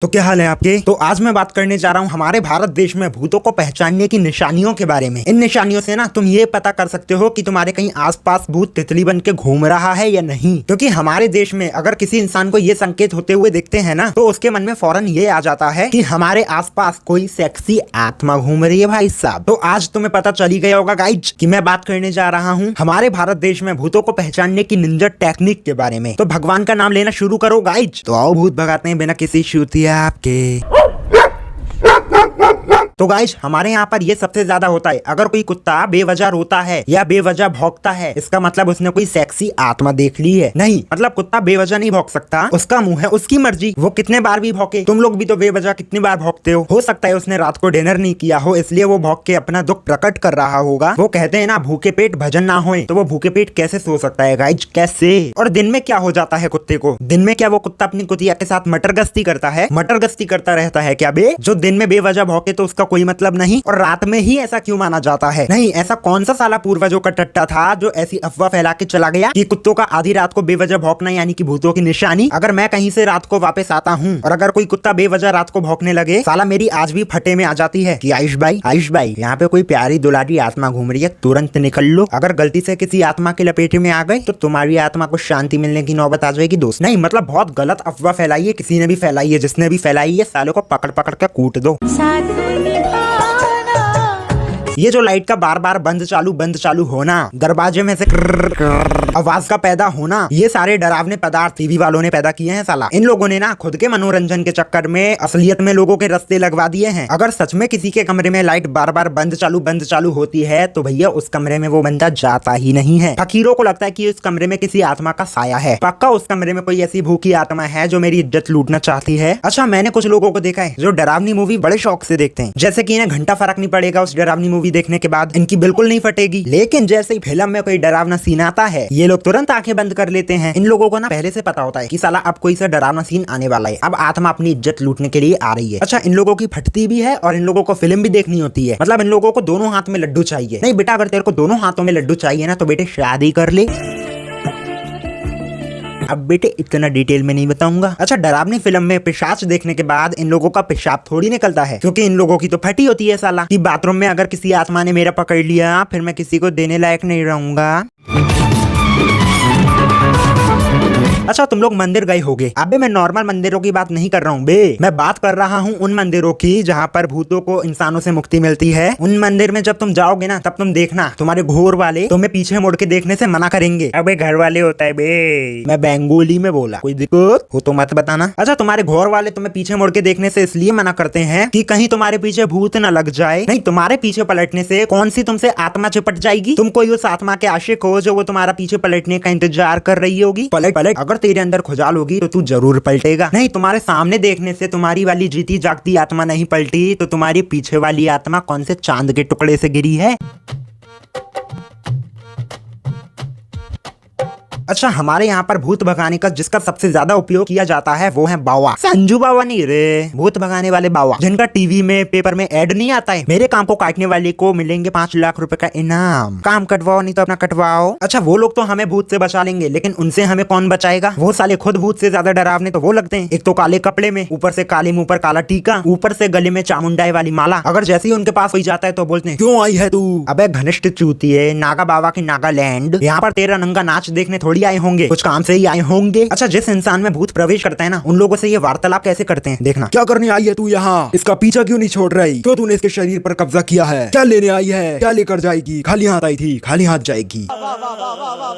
तो क्या हाल है आपके। तो आज मैं बात करने जा रहा हूँ हमारे भारत देश में भूतों को पहचानने की निशानियों के बारे में। इन निशानियों से ना तुम ये पता कर सकते हो कि तुम्हारे कहीं आसपास भूत तितली बन के घूम रहा है या नहीं। क्योंकि हमारे देश में अगर किसी इंसान को ये संकेत होते हुए दिखते हैं ना, तो उसके मन में फौरन ये आ जाता है कि हमारे आसपास कोई सेक्सी आत्मा घूम रही है भाई साहब। तो आज तुम्हें पता चली गया होगा गाइज कि मैं बात करने जा रहा हूँ हमारे भारत देश में भूतों को पहचानने की निंजा टेक्निक के बारे में। तो भगवान का नाम लेना शुरू करो गाइज। तो आओ भूत भगाते हैं बिना किसी शुतिया आपके। तो गाइज हमारे यहाँ पर ये सबसे ज्यादा होता है। अगर कोई कुत्ता बेवजह रोता है या बेवजह भौंकता है, इसका मतलब उसने कोई सेक्सी आत्मा देख ली है। नहीं, मतलब कुत्ता बेवजह नहीं भौंक सकता, उसका मुंह है, उसकी मर्जी, वो कितने बार भी भौंके। तुम लोग भी तो बेवजह कितनी बार भौंकते हो सकता है उसने रात को डिनर नहीं किया हो, इसलिए वो भौंक के अपना दुख प्रकट कर रहा होगा। वो कहते हैं ना, भूखे पेट भजन ना होए, तो वो भूखे पेट कैसे सो सकता है गाइज, कैसे। और दिन में क्या हो जाता है कुत्ते को, दिन में क्या वो कुत्ता अपनी कुतिया के साथ मटर गश्ती करता है, मटर गश्ती करता रहता है क्या बे। जो दिन में बेवजह भौंके तो उसका कोई मतलब नहीं, और रात में ही ऐसा क्यों माना जाता है। नहीं, ऐसा कौन सा साला पूर्वजों का टट्टा था जो ऐसी अफवाह फैला के चला गया कि कुत्तों का आधी रात को बेवजह भौंकना यानी कि भूतों की निशानी। अगर मैं कहीं से रात को वापस आता हूँ और अगर कोई कुत्ता बेवजह रात को भौंकने लगे, साला मेरी आज भी फटे में आ जाती है कि आयुष भाई यहाँ पे कोई प्यारी दुलारी आत्मा घूम रही है, तुरंत निकल लो। अगर गलती से किसी आत्मा के लपेटे में आ गए तो तुम्हारी आत्मा को शांति मिलने की नौबत आ जाएगी दोस्त। नहीं, मतलब बहुत गलत अफवाह फैलाई है, किसी ने भी फैलाई है, जिसने भी फैलाई है सालों को पकड़ पकड़ के कूट दो। ये जो लाइट का बार बार बंद चालू होना, दरवाजे में से आवाज का पैदा होना, ये सारे डरावने पदार्थ टीवी वालों ने पैदा किए हैं साला। इन लोगों ने ना खुद के मनोरंजन के चक्कर में असलियत में लोगों के रास्ते लगवा दिए हैं। अगर सच में किसी के कमरे में लाइट बार बार बंद चालू होती है तो भैया उस कमरे में वो बंदा जाता ही नहीं है। फकीरों को लगता है कि उस कमरे में किसी आत्मा का साया है, पक्का उस कमरे में कोई ऐसी भूखी आत्मा है जो मेरी इज्जत लूटना चाहती है। अच्छा, मैंने कुछ लोगों को देखा है जो डरावनी मूवी बड़े शौक से देखते हैं, जैसे कि इन्हें घंटा फर्क नहीं पड़ेगा उस डरावनी मूवी देखने के बाद, इनकी बिल्कुल नहीं फटेगी। लेकिन जैसे ही फिल्म में कोई डरावना सीन आता है, ये लोग तुरंत आंखें बंद कर लेते हैं। इन लोगों को ना पहले से पता होता है कि साला अब कोई सा डरावना सीन आने वाला है, अब आत्मा अपनी इज्जत लूटने के लिए आ रही है। अच्छा, इन लोगों की फटती भी है और इन लोगों को फिल्म भी देखनी होती है। मतलब इन लोगों को दोनों हाथ में लड्डू चाहिए। नहीं बेटा, अगर तेरे को दोनों हाथों में लड्डू चाहिए ना तो बेटे शादी कर ले। अब बेटे इतना डिटेल में नहीं बताऊंगा। अच्छा, डरावनी फिल्म में पिशाच देखने के बाद इन लोगों का पेशाब थोड़ी निकलता है, क्योंकि इन लोगों की तो फटी होती है साला कि बाथरूम में अगर किसी आत्मा ने मेरा पकड़ लिया फिर मैं किसी को देने लायक नहीं रहूंगा। अच्छा, तुम लोग मंदिर गए होगे। अबे मैं नॉर्मल मंदिरों की बात नहीं कर रहा हूँ बे, मैं बात कर रहा हूँ उन मंदिरों की जहाँ पर भूतों को इंसानों से मुक्ति मिलती है। उन मंदिर में जब तुम जाओगे ना, तब तुम देखना तुम्हारे घोर वाले तुम्हें पीछे मुड़ के देखने से मना करेंगे। अबे घर वाले होता है बे, मैं बंगाली में बोला, कोई दिक्कत हो तो मत बताना। अच्छा, तुम्हारे घोर वाले तुम्हें पीछे मुड़ के देखने से इसलिए मना करते हैं कि कहीं तुम्हारे पीछे भूत न लग जाए। नहीं, तुम्हारे पीछे पलटने से कौन सी तुमसे आत्मा चिपट जाएगी। तुम कोई उस आत्मा के आशिक हो जो वो तुम्हारा पीछे पलटने का इंतजार कर रही होगी। पलट अगर तेरे अंदर खुजाल होगी तो तू जरूर पलटेगा। नहीं, तुम्हारे सामने देखने से तुम्हारी वाली जीती जागती आत्मा नहीं पलटी तो तुम्हारी पीछे वाली आत्मा कौन से चांद के टुकड़े से गिरी है। अच्छा, हमारे यहाँ पर भूत भगाने का जिसका सबसे ज्यादा उपयोग किया जाता है वो है बावा। संजू बाबा नहीं रे, भूत भगाने वाले बावा, जिनका टीवी में पेपर में ऐड नहीं आता है, मेरे काम को काटने वाले को मिलेंगे 5 लाख रुपए का इनाम, काम कटवाओ नहीं तो अपना कटवाओ। अच्छा, वो लोग तो हमें भूत से बचा लेंगे, लेकिन उनसे हमें कौन बचाएगा। वो साले खुद भूत से ज्यादा डरावने तो वो लगते हैं। एक तो काले कपड़े में, ऊपर से काले मुंह पर काला टीका, ऊपर से गले में चामुंडाई वाली माला। अगर जैसे ही उनके पास कोई जाता है तो बोलते हैं क्यों आई है तू। अबे घनिष्ठ चूतिए, नागा बाबा की नागालैंड, यहाँ पर तेरा नंगा नाच देखने थोड़ी आए होंगे, कुछ काम से ही आए होंगे। अच्छा, जिस इंसान में भूत प्रवेश करता है ना, उन लोगों से ये वार्तालाप कैसे करते हैं देखना। क्या करने आई है तू यहाँ, इसका पीछा क्यों नहीं छोड़ रही, क्यों तूने इसके शरीर पर कब्जा किया है, क्या लेने आई है, क्या लेकर जाएगी, खाली हाथ आई थी खाली हाथ जाएगी।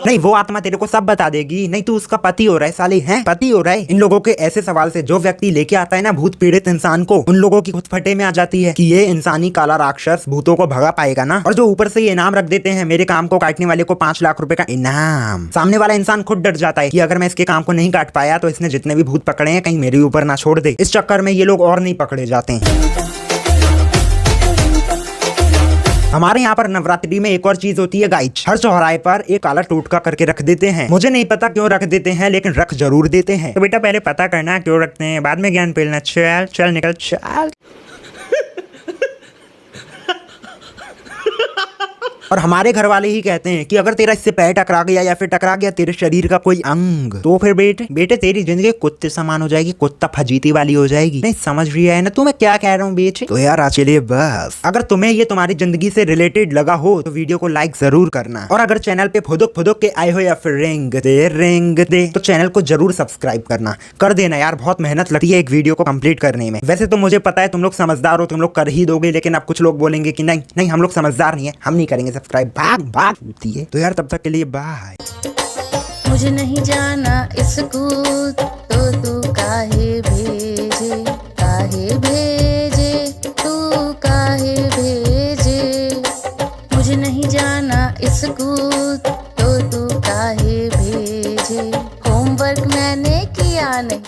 नहीं, वो आत्मा तेरे को सब बता देगी। नहीं, तू उसका पति हो रहा है साले, हैं पति हो रहा है। इन लोगों के ऐसे सवाल से जो व्यक्ति लेके आता है ना भूत पीड़ित इंसान को, उन लोगों की खुद फटे में आ जाती है कि ये इंसानी काला राक्षस भूतों को भगा पाएगा ना। और जो ऊपर से ये इनाम रख देते हैं, मेरे काम को काटने वाले को 5 लाख रुपए का इनाम, सामने वाला इंसान खुद डर जाता है कि अगर मैं इसके काम को नहीं काट पाया तो इसने जितने भी भूत पकड़े हैं कहीं मेरे ऊपर ना छोड़ दे। इस चक्कर में ये लोग और नहीं पकड़े जाते हैं। हमारे यहाँ पर नवरात्रि में एक और चीज होती है गाइज, हर चौराहे पर एक काला टोटका करके रख देते हैं। मुझे नहीं पता क्यों रख देते हैं, लेकिन रख जरूर देते हैं। तो बेटा पहले पता करना क्यों रखते हैं, बाद में ज्ञान पेलना। चल चल निकल चल। और हमारे घर वाले ही कहते हैं कि अगर तेरा इससे पैर टकरा गया या फिर टकरा गया तेरे शरीर का कोई अंग, तो फिर बेटे तेरी जिंदगी कुत्ते समान हो जाएगी, कुत्ता फजीती वाली हो जाएगी। नहीं समझ रही है ना तू मैं क्या कह रहा हूँ बेटे? तो यार आज के लिए बस। अगर तुम्हें ये तुम्हारी जिंदगी से रिलेटेड लगा हो तो वीडियो को लाइक जरूर करना, और अगर चैनल पे फुदुक के आए हो या फिर रेंग दे तो चैनल को जरूर सब्सक्राइब करना, कर देना यार, बहुत मेहनत लगती है एक वीडियो को कंप्लीट करने में। वैसे तो मुझे पता है तुम लोग समझदार हो, तुम लोग कर ही दोगे, लेकिन अब कुछ लोग बोलेंगे कि नहीं हम लोग समझदार नहीं है, हम नहीं करेंगे सब्सक्राइब, भाग होती है। तो यार तब तक के लिए बाय। मुझे नहीं जाना स्कूल तो